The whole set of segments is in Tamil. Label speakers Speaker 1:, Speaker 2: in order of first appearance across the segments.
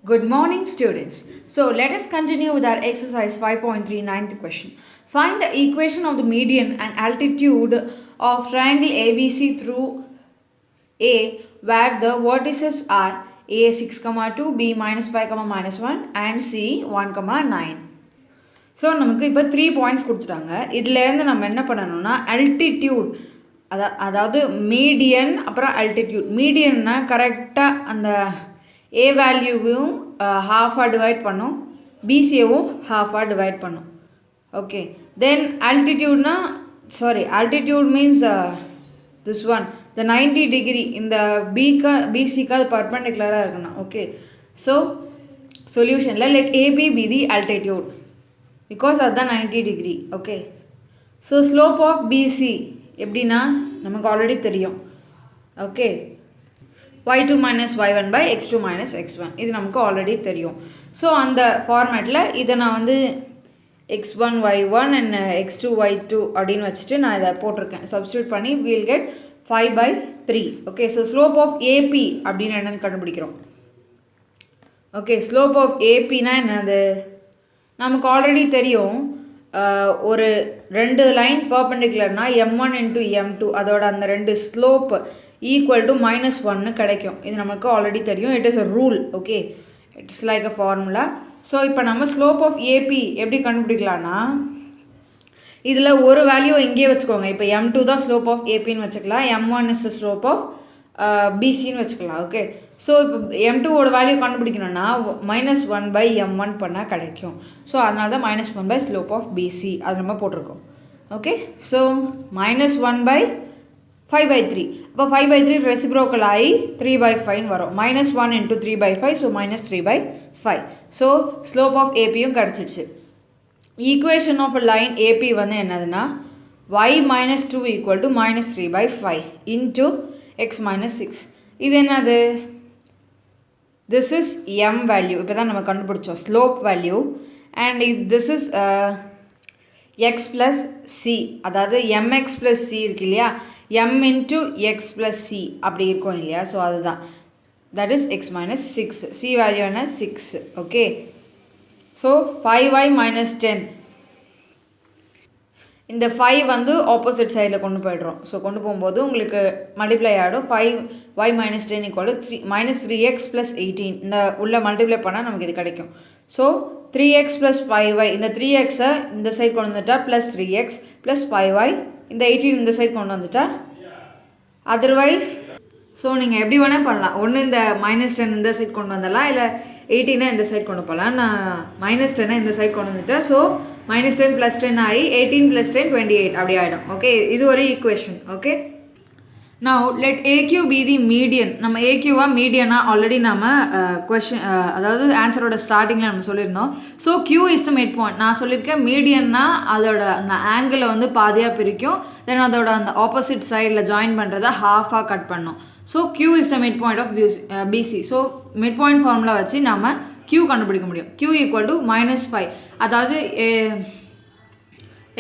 Speaker 1: Good morning, students. So let us continue with our exercise 5.3 ninth question. Find the equation of the median and altitude of triangle ABC through A, where the vertices are A 6, 2, B minus 5, minus 1 and C 1, 9. So நமக்கு இப்போ 3 பாயிண்ட்ஸ் கொடுத்துட்டாங்க. இதுலேருந்து நம்ம என்ன பண்ணணும்னா அல்டிடியூட் அதாவது மீடியன் அப்புறம் அல்டிடியூட். மீடியன்னா கரெக்டாக அந்த ஏ வேல்யூவையும் ஹாஃபாக டிவைட் பண்ணும், பிசிஏவும் ஹாஃபாக டிவைட் பண்ணும். ஓகே, தென் ஆல்டிடியூட்னா altitude means this one the 90 degree இந்த பிசிக்கு அது பர்பெண்டிகுலராக இருக்கணும். ஓகே, ஸோ சொல்யூஷனில் let AB be the altitude because அதுதான் 90 degree. Okay, so slope of PC எப்படின்னா நமக்கு ஆல்ரெடி தெரியும். Okay, y2 minus y1 by x2 minus x1 இது நமக்கு ஆல்ரெடி தெரியும். ஸோ அந்த ஃபார்மேட்டில் இதை நான் வந்து x1 y1 and x2 y2 அப்படின்னு வச்சுட்டு நான் இதை போட்டிருக்கேன். சப்ஸ்டியூட் பண்ணி we'll get 5/3. Okay, so slope of AB அப்படின்னு என்னன்னு கண்டுபிடிக்கிறோம். ஓகே, ஸ்லோப் ஆஃப் ஏபினா என்னது நமக்கு ஆல்ரெடி தெரியும். ஒரு ரெண்டு லைன் பர்பெண்டிகுலர்னா m1 into m2 அதோட அந்த ரெண்டு ஸ்லோப் ஈக்குவல் டு -1 கிடைக்கும். இது நமக்கு ஆல்ரெடி தெரியும். It is a rule. Okay, it's like a formula. So இப்போ நம்ம ஸ்லோப் ஆஃப் ஏபி எப்படி கண்டுபிடிக்கலான்னா இதில் ஒரு வேல்யூ இங்கே வச்சுக்கோங்க. இப்போ m2 தான் ஸ்லோப் ஆஃப் ஏபின்னு வச்சுக்கலாம், m1 இஸ் ஸ்லோப் ஆஃப் பிசின்னு வச்சுக்கலாம். ஓகே, ஸோ இப்போ m2ஓட வேல்யூ கண்டுபிடிக்கணும்னா -1/m1 பண்ணால் கிடைக்கும். ஸோ அதனால தான் -1 by ஸ்லோப் ஆஃப் பிசி அது நம்ம போட்டிருக்கோம். Okay, so -1/5/3. இப்போ 5/3 ரெசிப்ரோக்கல் ஆகி 3/5 வரும். -1 into 3/5, so -3/5. So slope of ஏபியும் கிடச்சிடுச்சு. ஈக்குவேஷன் ஆஃப் லைன் ஏபி வந்து என்னதுன்னா y minus 2 equal to -3/5 into x minus 6. இது என்னது? this is m value. இப்போ தான் நம்ம கண்டுபிடிச்சோம் slope value. And this is x plus c, அதாவது mx plus c இருக்கு இல்லையா, m into x plus c அப்படி இருக்கும் இல்லையா. ஸோ அதுதான் that is x minus 6. c value என்ன 6. ஓகே, ஸோ 5y minus 10 இந்த 5 வந்து ஆப்போசிட் சைடில் கொண்டு போய்ட்றோம். ஸோ கொண்டு போகும்போது உங்களுக்கு மல்டிப்ளை ஆகிடும். 5y minus 10 equal to -3x plus 18 இந்த உள்ள மல்டிப்ளை பண்ணால் நமக்கு இது கிடைக்கும். ஸோ 3x plus 5y இந்த 3xை இந்த சைட் கொண்டு வந்துட்டா ப்ளஸ் 3x ப்ளஸ் 5y இந்த 18 இந்த சைட் கொண்டு வந்துட்டா அதர்வைஸ். ஸோ நீங்கள் எப்படி வேணால் பண்ணலாம். ஒன்று இந்த -10 இந்த சைட் கொண்டு வந்துடலாம், இல்லை 18 இந்த சைட் கொண்டு போகலாம். நான் -10 இந்த சைட் கொண்டு வந்துட்டேன். ஸோ -10 + 10 ஆகி 18 + 10 28 அப்படி ஆகிடும். ஓகே, இது ஒரு equation. Okay, now let AQ be the median. நம்ம AQவா மீடியனா ஆல்ரெடி நம்ம கொஷின் அதாவது ஆன்சரோட ஸ்டார்டிங்கில் நம்ம சொல்லியிருந்தோம். So Q is the mid point. நான் சொல்லியிருக்கேன் மீடியன்னா அதோட அந்த ஆங்கிளை வந்து பாதியாக பிரிக்கும், தென் அதோட அந்த ஆப்போசிட் சைடில் ஜாயின் பண்ணுறதை ஹாஃபாக கட் பண்ணோம். So Q is the mid point of BC. So mid point formula வச்சு நம்ம Q கண்டுபிடிக்க முடியும். Q equal to -5, அதாவது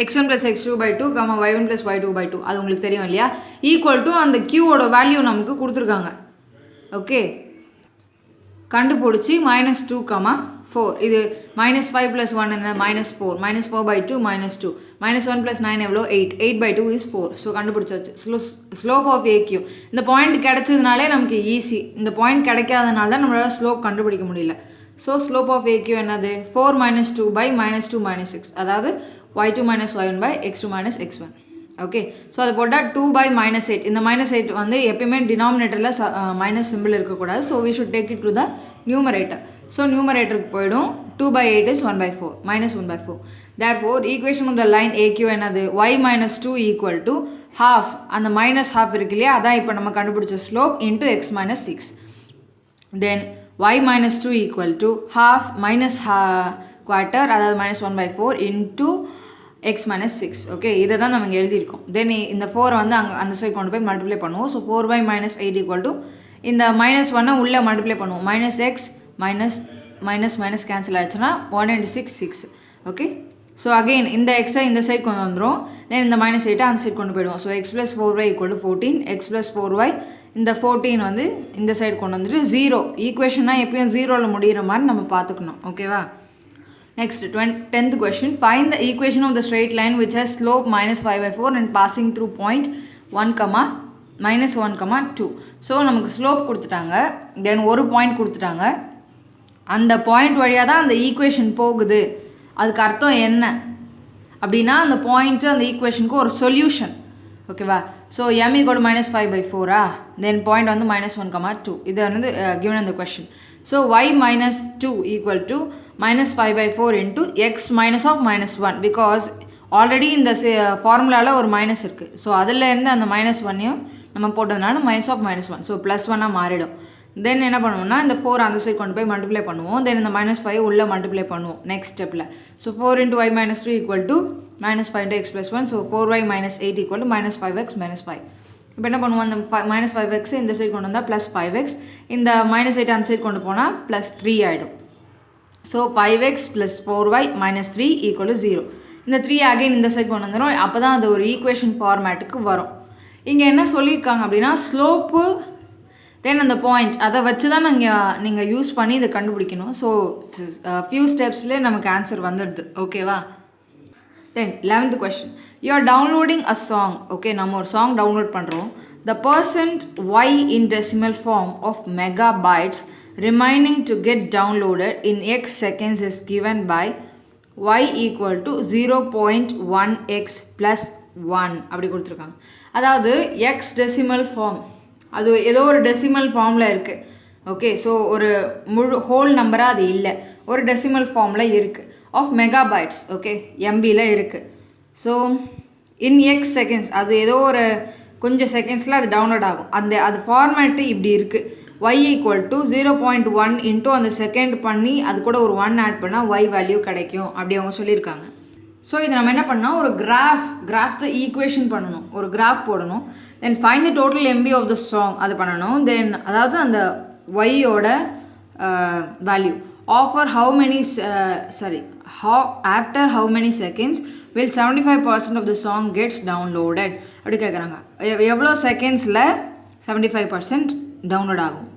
Speaker 1: x1 plus x2/2, y1 plus y2/2 அது உங்களுக்கு தெரியும் இல்லையா. ஈக்குவல் டு அந்த க்யூவோட வேல்யூ நமக்கு கொடுத்துருக்காங்க. ஓகே, கண்டுபிடிச்சி -2, 4 இது -5 + 1 என்ன -4, -4/2 -2 -1 + 9 எவ்வளோ 8, 8/2 is 4. ஸோ கண்டுபிடிச்சாச்சு ஸ்லோப் ஆஃப் ஏக்யூ. இந்த பாயிண்ட் கிடைச்சதுனாலே நமக்கு ஈஸி. இந்த பாயிண்ட் கிடைக்காதனால தான் நம்மளால் ஸ்லோப் கண்டுபிடிக்க முடியல. ஸோ ஸ்லோப் ஆஃப் ஏக்யூ என்னது 4 - 2 by -2 - 6, அதாவது y2 minus y1 by x2 minus x1. Okay, so அதை போட்டால் 2 by -8. இந்த -8 வந்து எப்பயுமே டினாமினேட்டரில் மைனஸ் சிம்பிள் இருக்கக்கூடாது. So we should take it to the numerator. So நியூமரேட்டருக்கு போயிடும். 2/8 is 1/4 -1/4. therefore equation of the line AQ என்னது y minus 2 equal to half. அந்த -half இருக்கு இல்லையா, அதான் இப்போ நம்ம கண்டுபிடிச்ச slope into x minus 6. Then y minus 2 equal to half minus quarter, அதாவது -1/4 into x minus 6. ஓகே, இதை தான் நம்ம இங்கே எழுதியிருக்கோம். தென் இந்த 4 வந்து அந்த சைட் கொண்டு போய் மல்டிப்ளை பண்ணுவோம். So 4y minus 8 equal to இந்த -1 உள்ளே மல்டிப்ளை பண்ணுவோம். -x minus கேன்சல் ஆயிடுச்சுன்னா 1 into 6 6. ஓகே, ஸோ அகெயின் இந்த எக்ஸை இந்த சைட் கொண்டு வந்துடும். தென் இந்த -8 அந்த சைட் கொண்டு போயிடுவோம். So x plus 4y equal to 14, x plus 4y இந்த 14 வந்து இந்த சைடு கொண்டு வந்துட்டு 0 ஈக்குவேஷன்னா எப்பயும் 0ல முடிகிற மாதிரி நம்ம பார்த்துக்கணும். ஓகேவா? Next 10th question. Find the equation of the straight line which has slope -5/4 and passing through point 1, -1, 2. So நமக்கு ஸ்லோப் கொடுத்துட்டாங்க, தென் ஒரு பாயிண்ட் கொடுத்துட்டாங்க. அந்த பாயிண்ட் வழியாக தான் அந்த ஈக்குவேஷன் போகுது. அதுக்கு அர்த்தம் என்ன அப்படின்னா அந்த பாயிண்ட்டு அந்த ஈக்குவேஷனுக்கு ஒரு சொல்யூஷன். ஓகேவா? ஸோ m = -5/4 தென் பாயிண்ட் வந்து -1, 2. இது வந்து given in the question. So y -2 = -5/4 into x -1 because already இந்த ஃபார்முலாவில் ஒரு மைனஸ் இருக்குது. ஸோ அதிலேருந்து அந்த -1ஐயும் நம்ம போட்டதுனால -1 ஸோ +1 மாறிடும். தென் என்ன பண்ணுவோம்னா இந்த 4 அந்த சைடு கொண்டு போய் மல்டிப்ளை பண்ணுவோம். தென் இந்த -5 உள்ளே மல்டிப்ளை பண்ணுவோம் நெக்ஸ்ட் ஸ்டெப்பில். So 4 × y - 2 = -5 × x + 1. So 4y - 8 = -5x - 5. இப்போ என்ன பண்ணுவோம், அந்த -5x இந்த சைடு கொண்டு வந்தால் +5x, இந்த -8 அந்த சைடு கொண்டு போனால் +3 ஆகிடும். So 5x + 4y - 3 = 0. இந்த 3 அகைன் இந்த சைடு கொண்டு வந்துடும். அப்போ தான் அது ஒரு ஈக்குவேஷன் ஃபார்மேட்டுக்கு வரும். இங்கே என்ன சொல்லியிருக்காங்க அப்படின்னா ஸ்லோப்பு தென் அந்த பாயிண்ட் அதை வச்சு தான் நீங்கள் யூஸ் பண்ணி இதை கண்டுபிடிக்கணும். ஸோ ஃபியூ ஸ்டெப்ஸ்லேயே நமக்கு ஆன்சர் வந்துடுது. ஓகேவா? தென் 11th question. You are downloading a song. Okay, நம்ம ஒரு சாங் டவுன்லோட் பண்ணுறோம். The percent y in decimal form of megabytes remaining to get downloaded in x seconds is given by y = 0.1x + 1 அப்படி கொடுத்துருக்காங்க. அதாவது எக்ஸ் டெசிமல் ஃபார்ம், அது ஏதோ ஒரு டெசிமல் ஃபார்மில் இருக்குது. ஓகே, ஸோ ஒரு முழு ஹோல் நம்பராக அது இல்லை, ஒரு டெசிமல் ஃபார்மில் இருக்குது ஆஃப் மெகாபைட்ஸ். ஓகே, எம்பியில் இருக்குது. ஸோ இன் எக்ஸ் செகண்ட்ஸ், அது ஏதோ ஒரு கொஞ்சம் செகண்ட்ஸில் அது டவுன்லோட் ஆகும். அது ஃபார்மேட்டு இப்படி இருக்குது. y = 0.1 இன்ட்டு அந்த செகண்ட் பண்ணி அது கூட ஒரு 1 ஆட் பண்ணால் y வேல்யூ கிடைக்கும் அப்படி அவங்க சொல்லியிருக்காங்க. ஸோ இது நம்ம என்ன பண்ணால் ஒரு கிராஃப் த ஈக்குவேஷன் பண்ணணும், ஒரு கிராஃப் போடணும். Then find the total MB of the song அது பண்ணணும். தென் அதாவது அந்த ஒய்யோட value offer after how many seconds will 75% of the song gets downloaded அப்படி கேட்குறாங்க. எவ்வளோ செகண்ட்ஸில் 75% டவுன்லோட் ஆகும்.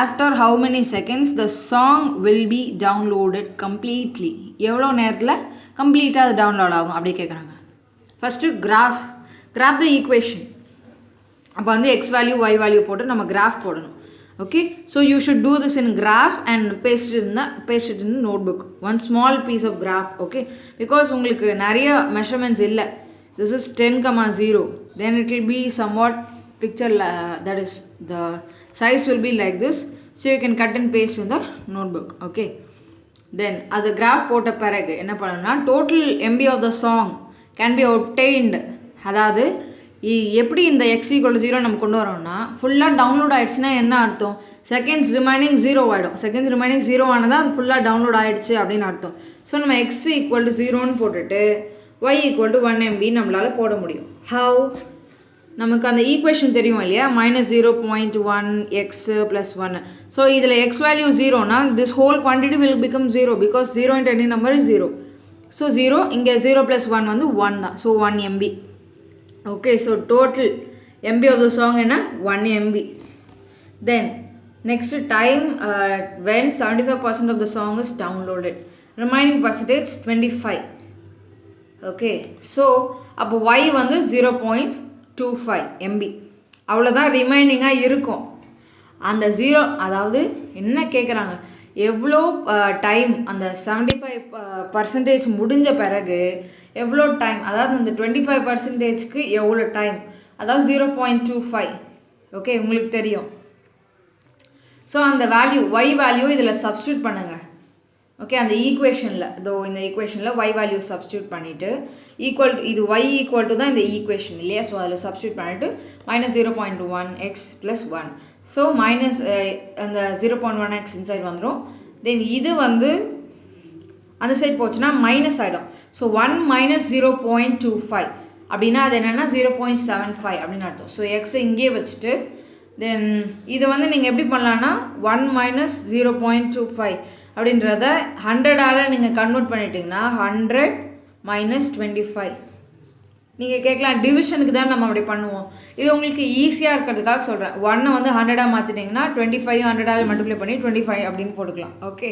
Speaker 1: After how many seconds the song will be downloaded completely, எவ்வளோ நேரத்தில் கம்ப்ளீட்டாக அது டவுன்லோட் ஆகும் அப்படி கேட்குறாங்க. First graph the equation. அப்போ வந்து எக்ஸ் வேல்யூ ஒய் வேல்யூ போட்டு நம்ம கிராஃப் போடணும். Okay, so you should do this in graph and paste in notebook, one small piece of graph. Okay, because உங்களுக்கு நிறைய மெஷர்மெண்ட்ஸ் இல்லை. This is 10,0, then it will be somewhat picture that is the size will be like this, so you can cut and paste in the notebook. Okay, then அது graph போட்ட பிறகு என்ன பண்ணணும்னா total MB of the song can be obtained. அதாவது எப்படி இந்த x = 0 நம்ம கொண்டு வரோம்னா ஃபுல்லாக டவுன்லோட் ஆகிடுச்சுன்னா என்ன அர்த்தம், செகண்ட்ஸ் ரிமைனிங் 0 ஆகிடும். செகண்ட்ஸ் ரிமைனிங் 0 ஆனதான் அது ஃபுல்லாக டவுன்லோட் ஆகிடுச்சு அப்படின்னு அர்த்தம். ஸோ நம்ம x = 0ன்னு போட்டுட்டு y = 1 MB நம்மளால் போட முடியும். ஹவ், நமக்கு அந்த ஈக்குவேஷன் தெரியும் இல்லையா, -0.1 x + 1. ஸோ இதில் எக்ஸ் வேல்யூ 0னா this whole quantity will become 0 because 0 × any number is 0. So 0 இங்கே 0 + 1 வந்து 1 தான். So 1 MB. Okay, so total MB of the song என்ன 1 MB. Then next time when 75% of the song is downloaded, remaining percentage 25. Okay, so அப்போ y வந்து 0.25 MB அவ்வளோதான் ரிமைனிங்காக இருக்கும். அந்த 0 அதாவது என்ன கேட்குறாங்க, எவ்வளோ டைம் அந்த 75% முடிஞ்ச பிறகு எவ்வளோ டைம், அதாவது அந்த 25%க்கு எவ்வளோ டைம், அதாவது 0.25. ஓகே, உங்களுக்கு தெரியும். ஸோ அந்த வேல்யூ y வேல்யூ இதில் சப்ஸ்டியூட் பண்ணுங்கள். ஓகே, அந்த ஈக்குவேஷனில் இந்த ஈக்குவேஷனில் y வேல்யூ சப்ஸ்டியூட் பண்ணிவிட்டு இது y = தான் இந்த ஈக்குவேஷன் இல்லையா, ஸோ அதில் சப்ஸ்டியூட் பண்ணிவிட்டு -0.1 x + 1. ஸோ அந்த 0.1 x இன்சைட் வந்துடும். தென் இது வந்து அந்த சைட் போச்சுன்னா மைனஸ் ஆகிடும். ஸோ 1 - 0.25 அப்படின்னா அது என்னென்னா 0.75 அப்படின்னு அர்த்தம். ஸோ எக்ஸை இங்கேயே வச்சுட்டு தென் இது வந்து நீங்கள் எப்படி பண்ணலான்னா 1 - 0.25 அப்படின்றத 100ஆல் நீங்கள் கன்வெர்ட் பண்ணிட்டீங்கன்னா 100 - 25 நீங்கள் கேட்கலாம் டிவிஷனுக்கு தான் நம்ம அப்படி பண்ணுவோம். இது உங்களுக்கு ஈஸியாக இருக்கிறதுக்காக சொல்கிறேன். 1 வந்து 100ஆக மாற்றிட்டிங்கன்னா 25 100ஆல் மல்டிப்ளை பண்ணி 25 அப்படின்னு போட்டுக்கலாம். ஓகே,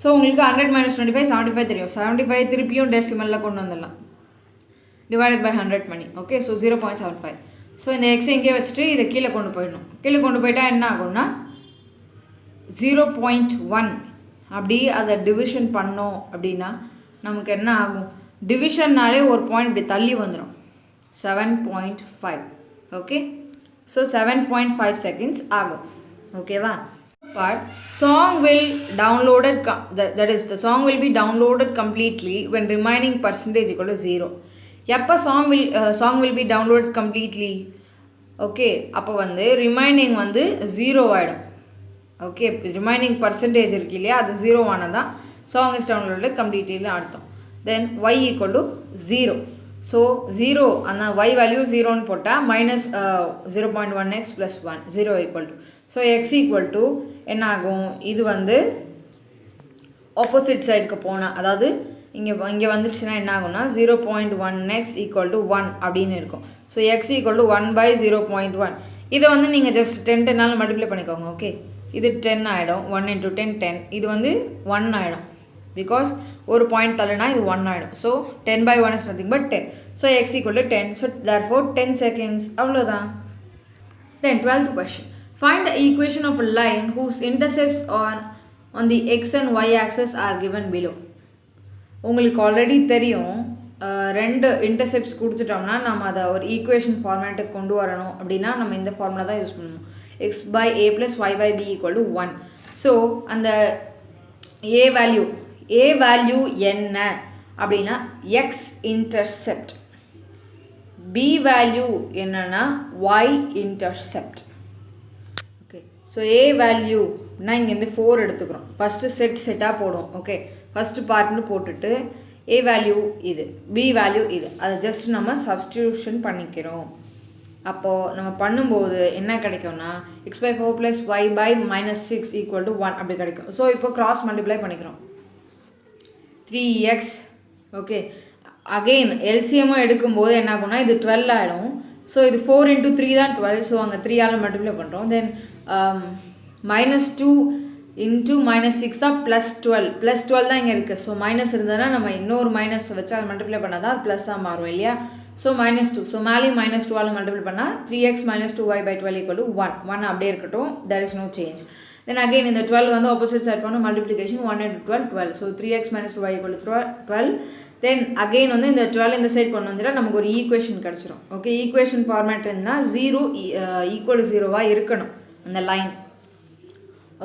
Speaker 1: ஸோ உங்களுக்கு 100 - 25 75 தெரியும். 75 திருப்பியும் டெசிமலில் கொண்டு வந்துடலாம், டிவைடட் பை 100 பண்ணி. Okay, so 0.75. ஸோ இந்த எக்ஸை இங்கே வச்சுட்டு இதை கீழே கொண்டு போயிடணும். கீழே கொண்டு போயிட்டால் என்ன ஆகும்னா 0.1 அப்படி அதை டிவிஷன் பண்ணோம் அப்படின்னா நமக்கு என்ன ஆகும், டிவிஷன்னாலே ஒரு பாயிண்ட் இப்படி தள்ளி வந்துடும், 7.5. ஓகே, ஸோ 7.5 செகண்ட்ஸ் ஆகும். ஓகேவா? But song will downloaded that is the song will be downloaded completely when remaining percentage equal to 0. எப்போ song will be downloaded completely? Okay, அப்போ வந்து ரிமைனிங் வந்து 0 ஆகிடும். ஓகே, ரிமைனிங் பர்சன்டேஜ் இருக்கு இல்லையா, அது 0 ஆனதான் song is downloaded completely அர்த்தம். தென் y equal to 0. ஸோ 0 அந்த y வேல்யூ 0ன்னு போட்டால் minus 0.1x + 1 0 equal to, so x equal to என்ன ஆகும், இது வந்து ஆப்போசிட் சைடுக்கு போனால், அதாவது இங்கே வந்துடுச்சுன்னா என்ன ஆகும்னா 0.1x = 1 அப்படின்னு இருக்கும். So x = 1/0.1. இதை வந்து நீங்கள் ஜஸ்ட் 10 மல்டிப்ளை பண்ணிக்கோங்க. ஓகே, இது 10 ஆகிடும், 1 × 10 10. இது வந்து 1 ஆகிடும், பிகாஸ் ஒரு பாயிண்ட் தள்ளுனா இது 1 ஆகிடும். So 10/1 is nothing but 10. So x = 10. So therefore 10 seconds, அவ்வளோதான். Then 12th question. Find the equation of a line whose intercepts on the x and y axis are given below. உங்களுக்கு ஆல்ரெடி தெரியும், ரெண்டு இன்டர்செப்ட்ஸ் கொடுத்துட்டோம்னா நம்ம அதை ஒரு ஈக்குவேஷன் ஃபார்மேட்டுக்கு கொண்டு வரணும் அப்படின்னா நம்ம இந்த ஃபார்முலா தான் யூஸ் பண்ணணும். x/a + y/b = 1. ஸோ அந்த a வேல்யூ என்ன அப்படின்னா x இன்டர்செப்ட், b வேல்யூ என்னன்னா y intercept. Okay, so a வேல்யூனா இங்கேருந்து 4 எடுத்துக்கிறோம். ஃபஸ்ட்டு செட்டாக போடுவோம். ஓகே, ஃபஸ்ட்டு பார்ட்னு போட்டுட்டு a வேல்யூ இது, b வேல்யூ இது, அதை ஜஸ்ட் நம்ம சப்ஸ்டியூஷன் பண்ணிக்கிறோம். அப்போது நம்ம பண்ணும்போது என்ன கிடைக்கும்னா x/4 + y/-6 = 1 அப்படி கிடைக்கும். ஸோ இப்போ கிராஸ் மல்டிப்ளை பண்ணிக்கிறோம், 3x. ஓகே, அகெயின் எல்சிஎம்மும் எடுக்கும்போது என்ன ஆகும்னா இது 12 ஆகிடும். ஸோ இது 4 × 3 தான் 12. ஸோ அங்கே 3ஆல் மல்டிப்ளை பண்ணுறோம். தென் -2 × -6 தான் +12. +12 தான் இங்கே இருக்குது. ஸோ மைனஸ் இருந்ததுன்னா நம்ம இன்னொரு மைனஸ் வச்சு அதை மல்டிப்ளை பண்ணால் தான் அது ப்ளஸ்ஸாக மாறும் இல்லையா. ஸோ -2. ஸோ மேலேயும் -2ஆல் மல்டிப்ளை பண்ணால் 3x - 2y/12 = 1. 1 அப்படியே இருக்கட்டும், there is no change. Then again இந்த 12 வந்து ஆப்போசிட் சைட் பண்ணோம், multiplication 1 × 12 12. So 3x - 2y = 12. Then again வந்து இந்த 12 இந்த சைட் கொண்டு வந்துட்டால் நமக்கு ஒரு ஈக்குவேஷன் கிடச்சிரும். ஓகே, ஈக்குவேஷன் ஃபார்மேட் இருந்தால் 0 = 0வாக இருக்கணும் அந்த line.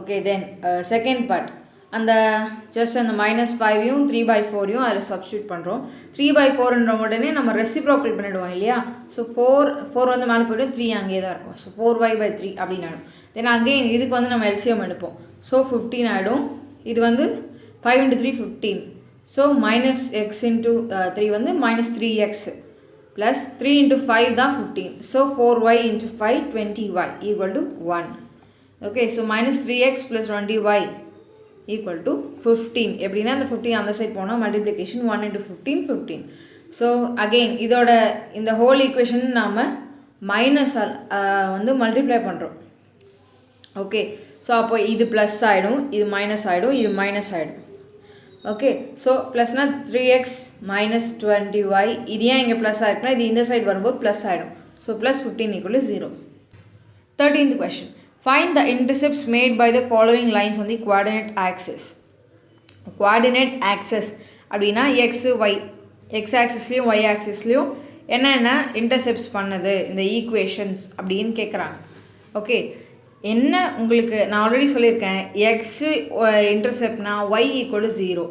Speaker 1: Okay, then second part, அந்த ஜஸ்ட் அந்த -5யும் 3/4யும் அதில் சப்ஸ்டியூட் பண்ணுறோம். 3/4ன்ற உடனே நம்ம ரெசிப்ரோக்கல் பண்ணிவிடுவோம் இல்லையா. ஸோ 4 வந்து மேலே போய்டும், 3 அங்கேயே தான் இருக்கும். ஸோ 4y/3 அப்படின்னு ஆகிடும். தென் அகெயின் இதுக்கு வந்து நம்ம எல்சிஎம் எடுப்போம். ஸோ 15 ஆகிடும். இது வந்து 5 × 3 15. ஸோ -x × 3 வந்து -3x ப்ளஸ் 3 × 5 தான் 15. So 4y × 5 20y = 1. Okay, so -3x + 20y = 15. எப்படின்னா அந்த 15 அந்த சைட் போனால் மல்டிப்ளிகேஷன் 1 × 15 15. ஸோ அகெயின் இதோட இந்த ஹோல் ஈக்குவேஷன் நாம் மைனஸ் வந்து மல்டிப்ளை பண்ணுறோம். ஓகே, ஸோ அப்போ இது ப்ளஸ் ஆகிடும், இது மைனஸ் ஆகிடும், இது மைனஸ் ஆகிடும். ஓகே, ஸோ ப்ளஸ்னா 3x - 20y, இது ஏன் இங்கே ப்ளஸ் ஆகிருக்குன்னா இது இந்த சைடு வரும்போது ப்ளஸ் ஆகிடும். So +15 = 0. 13th question. Find the intercepts made by the following lines on the coordinate axis. Coordinate axis அப்படின்னா x ஆக்சிஸ்லேயும் y ஆக்சிஸ்லேயும் என்னென்ன இன்டர்செப்ட்ஸ் பண்ணுது இந்த ஈக்குவேஷன்ஸ் அப்படின்னு கேட்குறாங்க. ஓகே, என்ன உங்களுக்கு நான் ஆல்ரெடி சொல்லியிருக்கேன், x இன்டர்செப்ட்னா y = 0,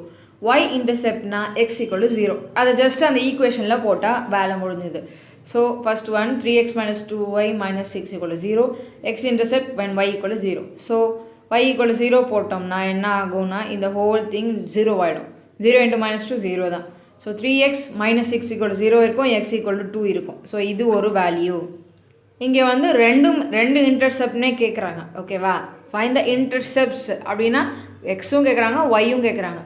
Speaker 1: y இன்டர்செப்ட்னா x = 0. அதை ஜஸ்ட் அந்த ஈக்குவேஷனில் போட்டால் வேலை முடிஞ்சுது. So first one 3x - 2y - 6 = 0, x intercept when y = 0. So y = 0 போட்டோம்னா என்ன ஆகும்னா இந்த ஹோல் திங் 0 ஆகிடும். 0 × -2 0 தான். ஸோ 3x - 6 = 0 இருக்கும், x = 2 இருக்கும். ஸோ இது ஒரு வேல்யூ. இங்கே வந்து ரெண்டு இன்டர்செப்ட்னே கேட்குறாங்க. ஓகேவா, ஃபைண்ட் த இன்டர்செப்ட்ஸ் அப்படின்னா எக்ஸும் கேட்குறாங்க, ஒய்யும் கேட்குறாங்க.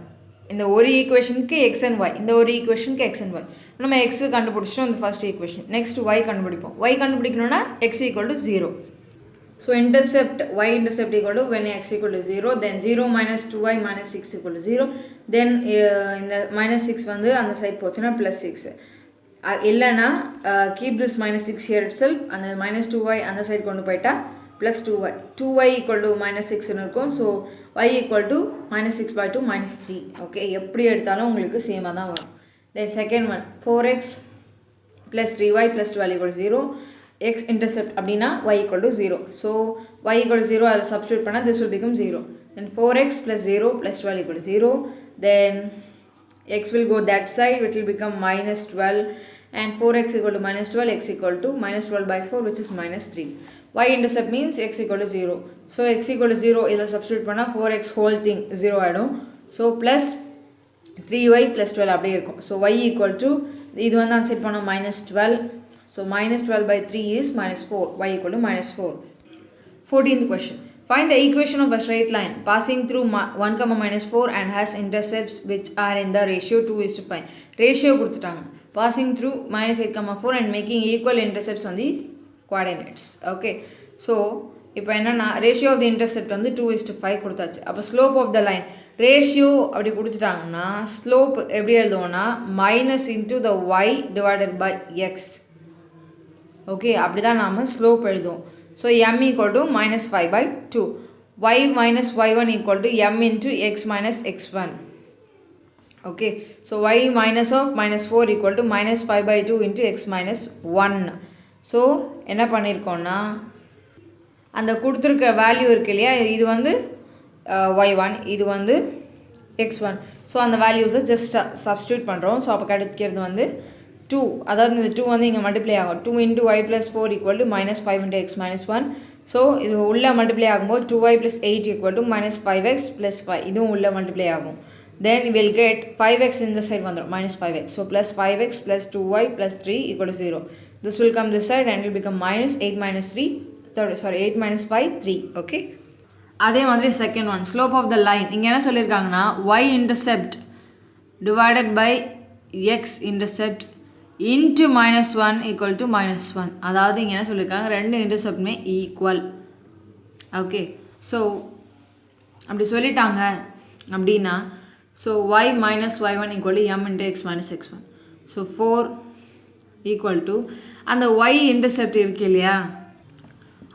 Speaker 1: இந்த ஒரு ஈக்குவேஷனுக்கு எக்ஸ் அண்ட் ஒய், இந்த ஒரு ஈக்குவேஷனுக்கு எக்ஸ் அண்ட் ஒய். நம்ம எக்ஸு கண்டுபிடிச்சிட்டோம் இந்த ஃபர்ஸ்ட் ஈக்குவேஷன். நெக்ஸ்ட் ஒய் கண்டுபிடிப்போம். ஒய் கண்டுபிடிக்கணும்னா x equal to 0. So intercept y intercept equal to when x equal to 0, then 0 minus 2y minus 6 equal to 0, then இந்த minus 6 வந்து அந்த சைட் போச்சுன்னா plus 6. இல்லைனா keep this minus 6 here itself, அந்த minus 2y அந்த சைட் கொண்டு போயிட்டா plus 2y, 2y equal to minus 6 இருக்கும். So y equal to minus 6 by 2 minus 3. Okay, எப்படி எடுத்தாலும் உங்களுக்கு சேமாக தான் வரும். Then second one 4x plus 3y plus 12 equal to 0. X intercept அப்படின்னா y equal to 0. So y equal to 0 அதில் substitute பண்ணால் this will become 0. Then 4x plus 0 plus 12 equal to 0. Then x will go that side, which will become minus 12. And 4x equal to minus 12, x equal to minus 12 by 4, which is minus 3. Y intercept means x equal to 0. So x equal to 0 இதில் substitute பண்ணால் 4x whole thing 0 ஆகிடும். So plus 3y plus 12 அப்படியே இருக்கும். So y equal to இது வந்து அந்த சைட் பண்ணால் minus 12. So minus 12 by 3 is minus 4. Y equal to minus 4. 14th question. Find the equation of a straight line passing through 1, minus 4 and has intercepts which are in the ratio 2:5. Ratio கொடுத்துட்டாங்க. Passing through minus 8, 4 and making equal intercepts on the coordinates. Okay. So இப்போ என்னன்னா ratio of the intercept வந்து 2:5 கொடுத்தாச்சு. அப்போ slope of the line ratio அப்படி கொடுத்துட்டாங்கன்னா slope எப்படி எழுதுவோம்னா minus into the y divided by x. Okay, அப்படி தான் நாம் ஸ்லோப் எழுதுவோம். So m equal to minus 5 by 2. y minus y1 equal to m into x minus x1. Okay, so y minus of minus 4 equal to minus 5 by 2 into x minus 1. So என்ன பண்ணியிருக்கோன்னா அந்த கொடுத்துருக்க வேல்யூ இருக்கு இல்லையா, இது வந்து y1, இது வந்து x1. ஸோ அந்த வேல்யூஸை ஜஸ்ட் சப்ஸ்டியூட் பண்ணுறோம். ஸோ அப்போ கிடைக்கிறது வந்து 2, அதாவது இந்த 2 வந்து இங்கே மல்டிப்ளை ஆகும். 2 into y plus 4 equal to minus 5 into x minus 1. So இது உள்ளே மல்டிப்ளை ஆகும்போது 2y plus 8 equal to minus 5x plus 5. இதுவும் உள்ளே மல்டிப்ளை ஆகும். Then we will get 5x in the side வந்துடும் minus 5x. So plus 5x plus 2y plus 3 equal to 0. This will come this side and it will become minus 8 minus 3. Sorry 8 minus 5 3. Okay. அதே மாதிரி second one slope of the line. இங்கே என்ன சொல்லியிருக்காங்கன்னா y intercept divided by x intercept into minus 1 equal to minus 1. அதாவது இங்கே என்ன சொல்லியிருக்காங்க, ரெண்டு இன்டர்செப்டுமே ஈக்குவல். ஓகே, ஸோ அப்படி சொல்லிட்டாங்க அப்படின்னா so y minus y1 equal to m into x minus x1. So 4 equal to அந்த y intercept இருக்கு இல்லையா,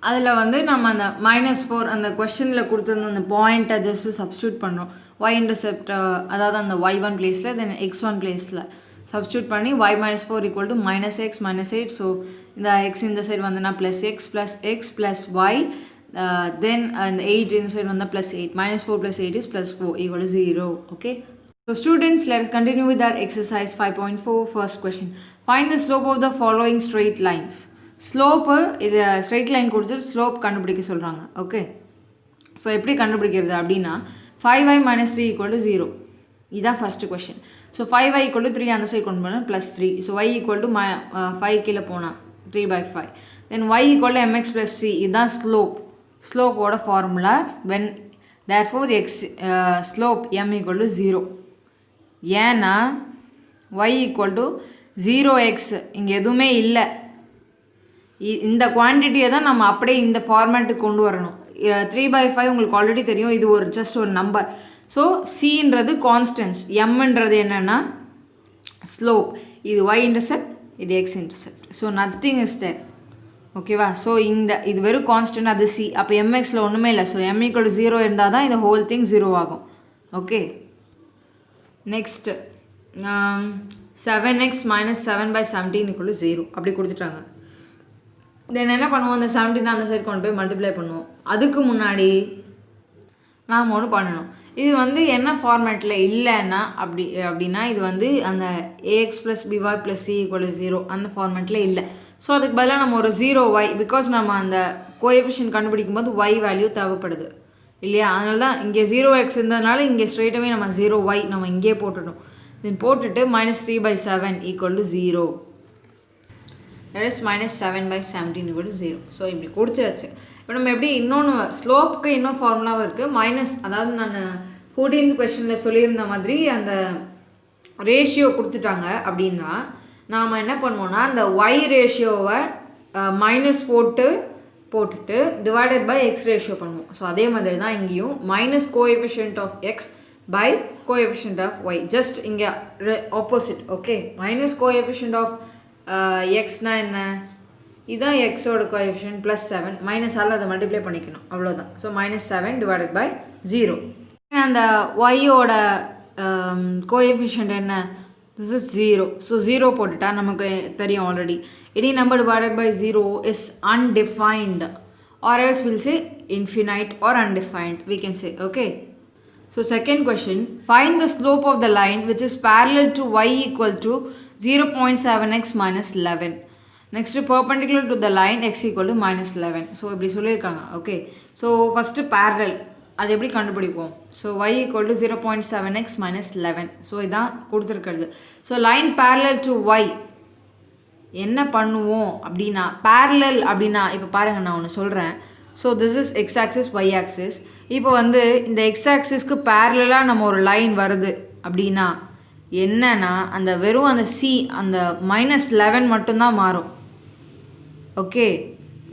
Speaker 1: அதில் வந்து நம்ம அந்த minus 4 அந்த கொஷனில் கொடுத்துருந்த அந்த பாயிண்ட்டை ஜஸ்ட்டு சப்ஸ்டியூட் பண்ணுறோம். y intercept அதாவது அந்த y1 பிளேஸில் தென் x1 பிளேஸில் substitute பண்ணி y minus 4 equal to minus x minus 8. So இந்த x இந்த side வந்துனா plus x plus y, then and 8 in the side வந்தா plus 8. Minus 4 plus 8 is plus 4 equal to 0. Okay. So students, let us continue with our exercise 5.4. First question. Find the slope of the following straight lines. Slope இது straight line கொடுத்து slope கண்டுபிடிக்க சொல்கிறாங்க. ஓகே, ஸோ எப்படி கண்டுபிடிக்கிறது அப்படின்னா 5y minus 3 equal to 0. இதுதான் first question. So 5y equal to 3 அந்த சைட் கொண்டு போனால் plus 3. So y equal to 5 கீழே போனால் 3 by 5. Then y equal to mx plus 3. இதுதான் ஸ்லோப்போட formula. When therefore x slope m equal to 0. ஏன்னா y equal to 0x இங்கே எதுவுமே இல்லை. இந்த குவான்டிட்டியை தான் நம்ம அப்படியே இந்த ஃபார்மேட்டுக்கு கொண்டு வரணும். 3 by 5 உங்களுக்கு ஆல்ரெடி தெரியும், இது ஒரு ஜஸ்ட் ஒரு நம்பர். ஸோ சின்றது கான்ஸ்டன்ஸ், எம்ன்றது என்னென்னா ஸ்லோப். இது y இன்டர்செப்ட், இது x intercept. So nothing is there. ஓகேவா? ஸோ இது வெறும் கான்ஸ்டன்ட், அது சி. அப்போ mxல ஒன்றுமே இல்லை. ஸோ m equal to 0 இருந்தால் தான் இந்த ஹோல் திங் 0 ஆகும். Okay, next 7x minus 7 by 17 equal to 0 அப்படி கொடுத்துட்டாங்க. தென் என்ன பண்ணுவோம், அந்த 17 அந்த சைடு கொண்டு போய் மல்டிப்ளை பண்ணுவோம். அதுக்கு முன்னாடி நாம் ஒன்று பண்ணணும். இது வந்து என்ன ஃபார்மேட்டில் இல்லைன்னா அப்படின்னா இது வந்து அந்த ax plus by plus c equal to 0 அந்த ஃபார்மேட்டில் இல்லை. ஸோ அதுக்கு பதிலாக நம்ம ஒரு 0y, பிகாஸ் நம்ம அந்த கோஎஃபிஷியன்ட் கண்டுபிடிக்கும் போது y வேல்யூ தேவைப்படுது இல்லையா, அதனால தான் இங்கே 0x இருந்ததுனால இங்கே ஸ்ட்ரெயிட்டாகவே நம்ம 0y நம்ம இங்கே போட்டுட்டோம். தென் போட்டுட்டு minus 3 by 7 equal to 0. that is minus 7 by 17 equal to 0. So இப்படி கொடுத்துருச்சு. இப்போ நம்ம எப்படி இன்னொன்று ஸ்லோப்புக்கு இன்னும் ஃபார்முலாவும் இருக்குது. மைனஸ், அதாவது நான் 14th கொஷனில் சொல்லியிருந்த மாதிரி அந்த ரேஷியோ கொடுத்துட்டாங்க அப்படின்னா நாம் என்ன பண்ணுவோம்னா அந்த ஒய் ரேஷியோவை மைனஸ் போட்டுட்டு டிவைடட் பை எக்ஸ் ரேஷியோ பண்ணுவோம். ஸோ அதே மாதிரி தான் இங்கேயும் minus coefficient of x by coefficient of y, just இங்கே opposite. Okay, minus coefficient of எக்ஸ்னால் என்ன, இதுதான் எக்ஸோட கோஎஃபிஷியன்ட் ப்ளஸ் 7 மைனஸால் அதை மல்டிப்ளை பண்ணிக்கணும், அவ்வளோதான். So -7 divided by 0. அந்த ஒய்யோட கோஎஃபிஷியன்ட் என்ன, திஸ் இஸ் 0. ஸோ 0 போட்டுட்டா நமக்கு தெரியும் already any number divided by 0 is undefined, or else we'll say infinite or undefined, we can say. Okay, so second question, find the slope of the line which is parallel to y equal to 0.7x minus 11. Next, perpendicular to the line x equal to minus 11. So இப்படி சொல்லியிருக்காங்க. Okay, so first parallel அது எப்படி கண்டுபிடிப்போம். So y equal to 0.7x minus 11. So இதான் கொடுத்துருக்கிறது. So line parallel to y என்ன பண்ணுவோம் அப்படின்னா, பேரலல் அப்படின்னா இப்போ பாருங்கள் நான் ஒன்று சொல்கிறேன். So this is x axis y axis. இப்போ வந்து இந்த எக்ஸ் ஆக்சிஸ்க்கு பேரலாக நம்ம ஒரு லைன் வருது அப்படின்னா என்னன்னா அந்த வெறும் அந்த சி அந்த -11 மட்டும்தான் மாறும். ஓகே,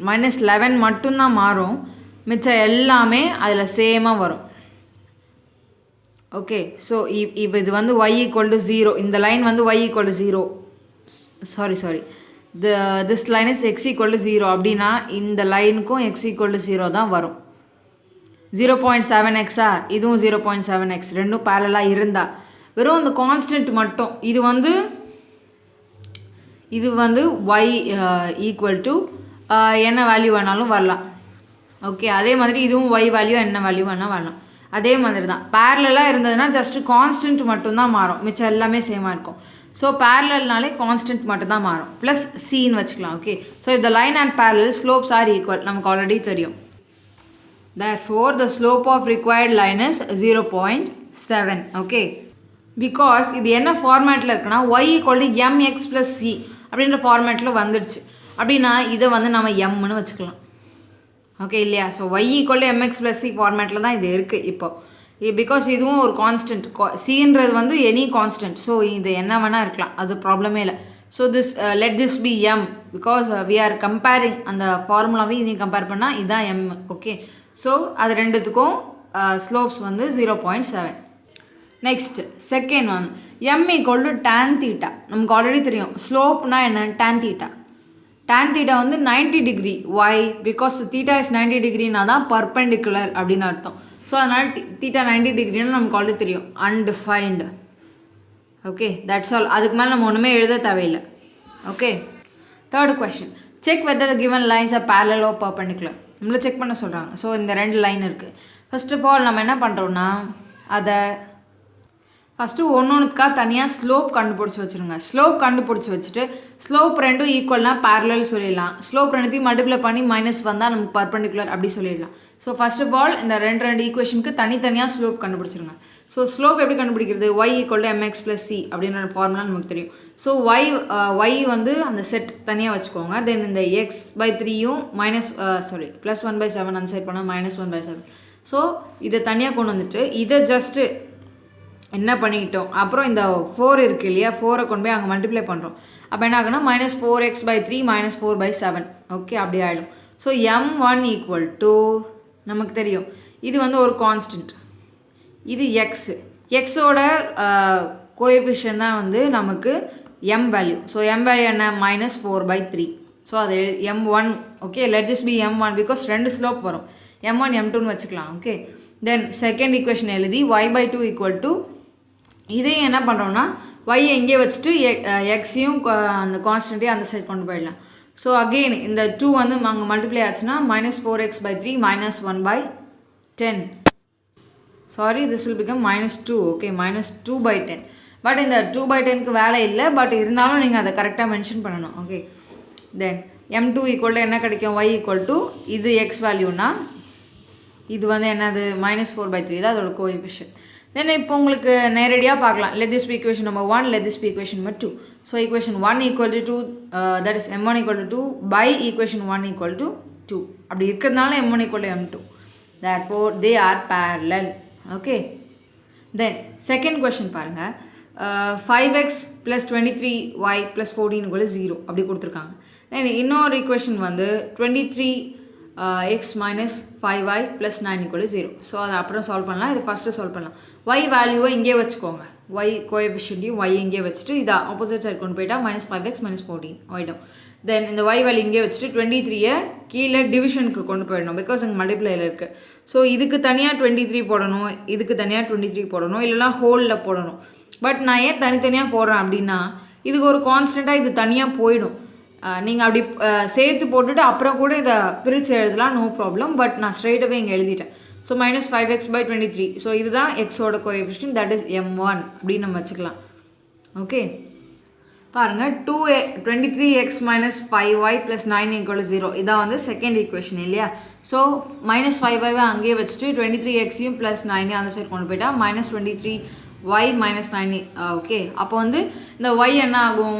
Speaker 1: -11 மட்டும்தான் மாறும், மிச்சம் எல்லாமே அதில் சேமாக வரும். ஓகே, ஸோ இப்போ இது வந்து y equal to 0, இந்த லைன் வந்து y equal to 0, sorry this line is x equal to 0 அப்படின்னா இந்த லைனுக்கும் x equal to 0 தான் வரும். 0.7xஆ இதுவும் 0.7x ரெண்டும் பேரலாக இருந்தால் வெறும் அந்த கான்ஸ்டன்ட் மட்டும் இது வந்து y ஈக்குவல் டு என்ன வேல்யூ வேணாலும் வரலாம். ஓகே, அதே மாதிரி இதுவும் y வேல்யூ என்ன வேல்யூ வேணால் வரலாம். அதே மாதிரி தான் பேரலாக இருந்ததுன்னா ஜஸ்ட்டு கான்ஸ்டன்ட் மட்டும்தான் மாறும், மிச்சம் எல்லாமே சேமாக இருக்கும். ஸோ பேரலல்னாலே கான்ஸ்டன்ட் மட்டும் தான் மாறும், ப்ளஸ் சின்னு வச்சுக்கலாம். ஓகே, ஸோ இந்த line and parallel slopes R equal, நமக்கு ஆல்ரெடி தெரியும். therefore the slope of required line is 0.7. Okay, because இது என்ன ஃபார்மேட்டில் இருக்குன்னா y equal to mx plus c அப்படின்ற ஃபார்மேட்டில் வந்துடுச்சு. அப்படின்னா இதை வந்து நம்ம எம்னு வச்சுக்கலாம். ஓகே இல்லையா? So y equal to mx plus c ஃபார்மேட்டில் தான் இது இருக்குது இப்போ. பிகாஸ் இதுவும் ஒரு கான்ஸ்டன்ட், சின்றது வந்து எனி கான்ஸ்டன்ட். ஸோ இது என்ன வேணால் இருக்கலாம், அது ப்ராப்ளமே இல்லை. So this let this be m, because we are comparing அந்த ஃபார்முலாவே இதையும் கம்பேர் பண்ணால் இதுதான் எம். ஓகே, ஸோ அது ரெண்டுத்துக்கும் ஸ்லோப்ஸ் வந்து 0.7. Next second one, m equal to tan theta. நமக்கு ஆல்ரெடி தெரியும் ஸ்லோப்னா என்ன, tan தீட்டா. tan தீட்டா வந்து 90 degree. Why? Because theta is 90 டிகிரினா தான் பர்பெண்டிகுலர் அப்படின்னு அர்த்தம். ஸோ அதனால் தீட்டா 90 டிகிரின்னு நமக்கு ஆல்ரெடி தெரியும், அன்டிஃபைன்டு. Okay, that's all. அதுக்கு மேலே நம்ம ஒன்றுமே எழுத தேவையில்லை. Okay, third question, check whether the given lines are parallel or perpendicular. நம்மளை செக் பண்ண சொல்கிறாங்க. ஸோ இந்த 2 லைன் இருக்குது. ஃபர்ஸ்ட் ஆஃப் ஆல் நம்ம என்ன பண்ணுறோன்னா அதை ஃபஸ்ட்டு ஒன்றுக்காக தனியாக ஸ்லோப் கண்டுபிடிச்சி வச்சுருங்க. ஸ்லோப் கண்டுபிடிச்சி வச்சுட்டு ஸ்லோப் ரெண்டும் ஈக்குவல்னால் பேரலல் சொல்லிடலாம். ஸ்லோப் ரெண்டுத்தையும் மல்டிப்ளை பண்ணி மைனஸ் வந்தால் நமக்கு பர்பெண்டிகுலர் அப்படி சொல்லிடலாம். ஸோ ஃபர்ஸ்ட் ஆஃப் ஆல் இந்த ரெண்டு ஈக்குவேஷனுக்கு தனித்தனியாக ஸ்லோப் கண்டுபிடிச்சிருங்க. ஸோ ஸ்லோப் எப்படி கண்டுபிடிக்கிறது, y equal to mx plus c அப்படின்ற ஃபார்முலா நமக்கு தெரியும். ஸோ y வந்து அந்த செட் தனியாக வச்சுக்கோங்க. தென் இந்த x/3யும் +1/7 அந்த சைட் பண்ணால் -1/7. ஸோ இதை தனியாக கொண்டு வந்துட்டு இதை ஜஸ்ட்டு என்ன பண்ணிக்கிட்டோம், அப்புறம் இந்த 4 இருக்குது இல்லையா, 4 கொண்டு போய் அங்கே மல்டிப்ளை பண்ணுறோம். அப்போ என்ன ஆகுனா -4x/3 -4/7. ஓகே, அப்படி ஆகிடும். ஸோ m1 ஈக்குவல் டு நமக்கு தெரியும் இது வந்து ஒரு கான்ஸ்டன்ட், இது எக்ஸோட கோஎஃபிஷியன்ட் தான் வந்து நமக்கு m value. So m value என்ன, -4/3. ஸோ அது m1. Okay, let this be m1 because 2 slope வரும், m1 m2ன்னு வச்சுக்கலாம். ஓகே, தென் செகண்ட் ஈக்குவேஷன் எழுதி y/2 ஈக்குவல் டு இதையும் என்ன பண்ணுறோம்னா y எங்கே வச்சுட்டு எக்ஸையும் அந்த கான்ஸ்டன்ட்டையும் அந்த சைட் கொண்டு போயிடலாம். ஸோ அகெயின் இந்த 2 வந்து அங்கே மல்டிப்ளை ஆச்சுன்னா -4x/3 -1/10. Sorry, this will become -2. Okay, -2/10. But இந்த 2/10க்கு வேலை இல்லை, பட் இருந்தாலும் நீங்கள் அதை கரெக்டாக மென்ஷன் பண்ணணும். Okay, then m2 equal to என்ன கிடைக்கும், y ஈக்குவல் டு இது எக்ஸ் வேல்யூனா இது வந்து என்னது -4/3 தான் அதோட கோஎஃபிஷியன்ட். தென் இப்போ உங்களுக்கு நேரடியாக பார்க்கலாம். Let this be equation number 1, let this be equation number 2. So equation 1 equal to 2, that is m1 equal to 2 by equation 1 equal to 2. அப்படி இருக்கிறதுனால m1 equal to m2. Therefore they are parallel. Okay. Then second question பாருங்கள், 5x + 23y + 14 = 0 அப்படி கொடுத்துருக்காங்க. தென் இன்னொரு ஈக்குவேஷன் வந்து 23x - 5y + 9 = 0. ஸோ அதை அப்புறம் சால்வ் பண்ணலாம். இதை ஃபஸ்ட்டு சால்வ் பண்ணலாம். y வேல்யூவை இங்கே வச்சுக்கோங்க. y கோஎஃபிஷியன்ட்டையும் y இங்கே வச்சுட்டு இதை ஆப்போசிட் சைடு கொண்டு போயிட்டால் -5x - 14 ஆகிடும். தென் இந்த y வேல்யூ இங்கே வச்சுட்டு 23யை கீழே டிவிஷனுக்கு கொண்டு போயிடணும். பிகாஸ் அங்கே மல்டிப்ளையில் இருக்குது. ஸோ இதுக்கு தனியாக 23 போடணும், இதுக்கு தனியாக 23 போடணும், இல்லைனா ஹோலில் போடணும். பட் நான் ஏன் தனித்தனியாக போடுறேன் அப்படின்னா, இதுக்கு ஒரு கான்ஸ்டண்ட்டாக இது தனியாக போயிடும். நீங்கள் அப்படி சேர்த்து போட்டுட்டு அப்புறம் கூட இதை பிரித்து எழுதலாம், நோ ப்ராப்ளம். பட் நான் ஸ்ட்ரெயிட்டாகவே இங்கே எழுதிட்டேன். So -5x/23. ஸோ இதுதான் எக்ஸோட கோஎஃபிஷியன்ட், தட் இஸ் m1 அப்படின்னு நம்ம வச்சுக்கலாம். ஓகே பாருங்கள், 23x - 5y + 9 = 0. இதான் வந்து செகண்ட் ஈக்குவேஷன் இல்லையா? ஸோ -5y அங்கேயே வச்சுட்டு 23xையும் +9 அந்த சைடு கொண்டு போயிட்டா -23y - 9. ஓகே, அப்போ வந்து இந்த y என்ன ஆகும்,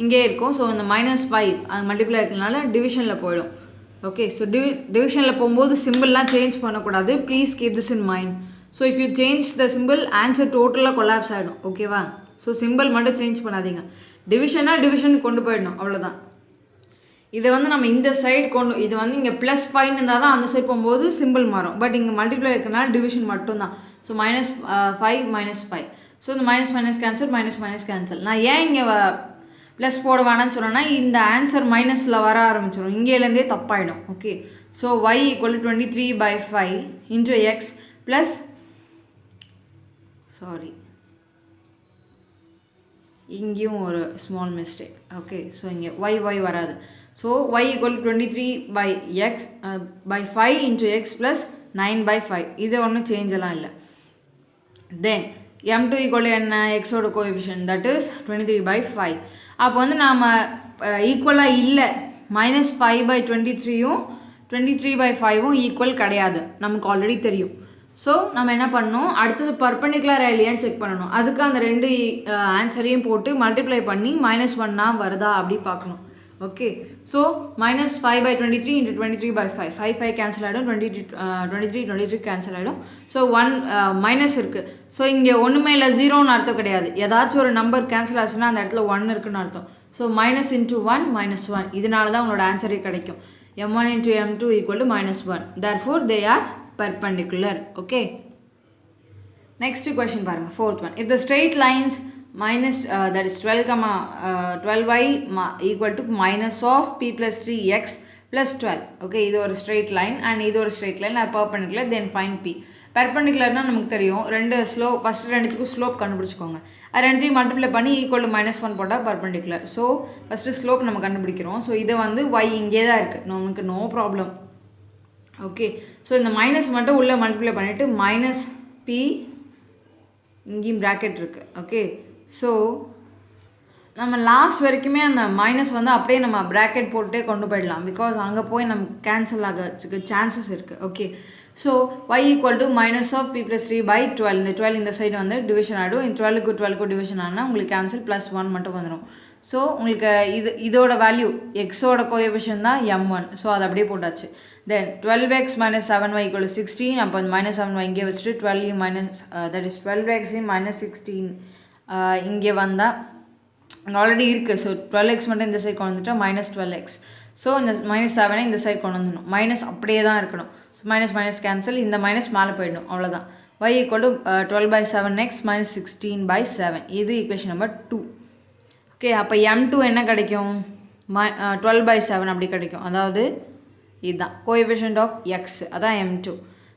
Speaker 1: இங்கே இருக்கும். ஸோ இந்த -5 அது மல்டிப்ளை இருக்கிறதுனால டிவிஷனில் போயிடும். ஓகே, ஸோ டிவிஷனில் போகும்போது சிம்பிள்லாம் சேஞ்ச் பண்ணக்கூடாது. Please keep this in mind. So if you change the simple, answer டோட்டலாக கொலாப்ஸ் ஆகிடும். ஓகேவா? ஸோ சிம்பிள் மட்டும் சேஞ்ச் பண்ணாதீங்க. டிவிஷனுக்கு கொண்டு போயிடணும், அவ்வளோதான். இதை வந்து நம்ம இந்த சைடு இது வந்து இங்கே +5 இருந்தால் தான் அந்த சைடு போகும்போது சிம்பிள் மாறும். பட் இங்கே மல்டிப்ளை இருக்கிறனால டிவிஷன் மட்டும்தான். ஸோ -5 - 5. ஸோ இந்த மைனஸ் கேன்சல், மைனஸ் கேன்சல். நான் ஏன் இங்கே ப்ளஸ் போட வேணான்னு சொன்னேன்னா, இந்த ஆன்சர் மைனஸில் வர ஆரம்பிச்சிடும், இங்கேலேருந்தே தப்பாயிடும். Okay, so y = 23/5 × x plus இங்கேயும் ஒரு ஸ்மால் மிஸ்டேக். ஓகே, ஸோ இங்கே y வராது. So y = 23/5 × x plus 9/5. இது ஒன்றும் சேஞ்ச் எல்லாம் இல்லை. தென் m2 = என்ன, எக்ஸோட கோஎஃபிஷியன்ட், தட் இஸ் 23/5. அப்போ வந்து நாம் ஈக்குவலாக இல்லை, -5/23யும் 23/5ம் ஈக்குவல் கிடையாது, நமக்கு ஆல்ரெடி தெரியும். ஸோ நம்ம என்ன பண்ணணும், அடுத்தது பர்பெண்டிகுலர் இல்லையான்னு செக் பண்ணணும். அதுக்கு அந்த ரெண்டு ஆன்சரையும் போட்டு மல்டிப்ளை பண்ணி -1 வருதா அப்படி பார்க்கணும். ஓகே, ஸோ -5/23 × 23/5, 5 கேன்சல் ஆகிடும், 23 கேன்சல் ஆகிடும். ஸோ 1 மைனஸ் இருக்குது. ஸோ இங்கே ஒன்றுமே இல்லை, 0ன்னு அர்த்தம் கிடையாது. ஏதாச்சும் ஒரு நம்பர் கேன்சல் ஆச்சுன்னா அந்த இடத்துல 1 இருக்குன்னு அர்த்தம். ஸோ -1 × 1 இதனால தான் உங்களோட ஆன்சரே கிடைக்கும். m1 × m2 = -1. therefore they are perpendicular. Okay, next question பாருங்க, fourth one. If the straight lines that is 12y = minus of p + 3x + 12. okay, இது ஒரு straight line and இது ஒரு straight line are perpendicular, then find p. perpendicularனா நமக்கு தெரியும், ரெண்டு ஸ்லோப், ஃபஸ்ட்டு ரெண்டுத்துக்கும் ஸ்லோப் கண்டுபிடிச்சிக்கோங்க. அது ரெண்டுத்தையும் மல்டிப்ளை பண்ணி = -1 போட்டால் perpendicular. ஸோ ஃபஸ்ட்டு ஸ்லோப் நம்ம கண்டுபிடிக்கிறோம். ஸோ இதை வந்து y இங்கே தான் இருக்குது, நமக்கு நோ ப்ராப்ளம். ஓகே, ஸோ இந்த மைனஸ் மட்டும் உள்ளே மல்டிப்ளை பண்ணிவிட்டு -p இங்கேயும் ப்ராக்கெட் இருக்குது. ஓகே, ஸோ நம்ம லாஸ்ட் வரைக்குமே அந்த மைனஸ் வந்து அப்படியே நம்ம ப்ராக்கெட் போட்டுட்டே கொண்டு போயிடலாம். பிகாஸ் அங்கே போய் நமக்கு கேன்சல் ஆகிறதுக்கு சான்சஸ் இருக்குது. Okay, so y = -p + 3/12. இந்த 12 இந்த சைடு வந்து டிவிஷன் ஆகிடும். இந்த 12க்கு டிவிஷன் ஆனால் உங்களுக்கு கேன்சல் +1 மட்டும் வந்துடும். ஸோ உங்களுக்கு இதோட வேல்யூ எக்ஸோட கோஎஃபிஷியன்ட் தான் m1. ஸோ அது அப்படியே போட்டாச்சு. Then 12x - 7y = 16. அப்போ -7y இங்கே வச்சுட்டு 12 that is 12x -16 இங்கே வந்தால் அங்கே ஆல்ரெடி இருக்குது. ஸோ 12x மட்டும் இந்த சைடு கொண்டு வந்துட்டால் -12x. ஸோ இந்த -7 இந்த சைடு கொண்டு வந்துடணும். மைனஸ் அப்படியே தான் இருக்கணும். ஸோ மைனஸ் கேன்சல், இந்த மைனஸ் மேலே போயிடணும், அவ்வளோதான். y = 12/7x - 16/7. இது ஈக்குவேஷன் நம்பர் 2. ஓகே, அப்போ m2 என்ன கிடைக்கும், 12/7 அப்படி கிடைக்கும். அதாவது இதுதான் கோஎஃபிஷியன்ட் ஆஃப் x, அதான் m2.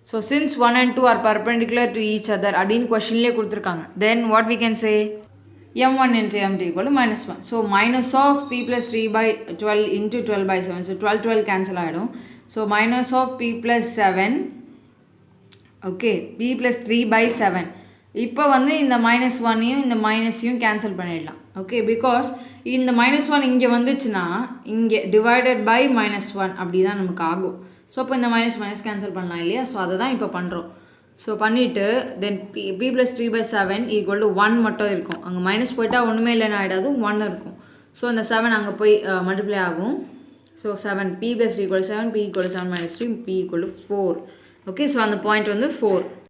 Speaker 1: So since 1 and 2 are perpendicular to each other அப்படின்னு கொஷின்லேயே கொடுத்துருக்காங்க. Then what we can say, m1 × m2 = -1. So minus of p + 3/12 × 12/7. So 12 cancel ஆகிடும். So minus of p + 7. Okay, p + 3/7. இப்போ வந்து இந்த -1ஐயும் இந்த மைனஸையும் கேன்சல் பண்ணிடலாம். ஓகே, பிகாஸ் இந்த -1 இங்கே வந்துச்சுன்னா இங்கே டிவைடட் பை -1 அப்படி தான் நமக்கு ஆகும். ஸோ அப்போ இந்த மைனஸ் கேன்சல் பண்ணலாம் இல்லையா? ஸோ அதை தான் இப்போ பண்ணுறோம். ஸோ பண்ணிவிட்டு தென் p + 3/7 = 1 மட்டும் இருக்கும். அங்கே மைனஸ் போயிட்டால் ஒன்றுமே இல்லைன்னு ஆகிடாது, 1 இருக்கும். ஸோ அந்த 7 அங்கே போய் மல்டிப்ளை ஆகும். So 7 p + 3 = 7, p = 7 - 3, p = 4. Okay, so அந்த பாயிண்ட் வந்து 4.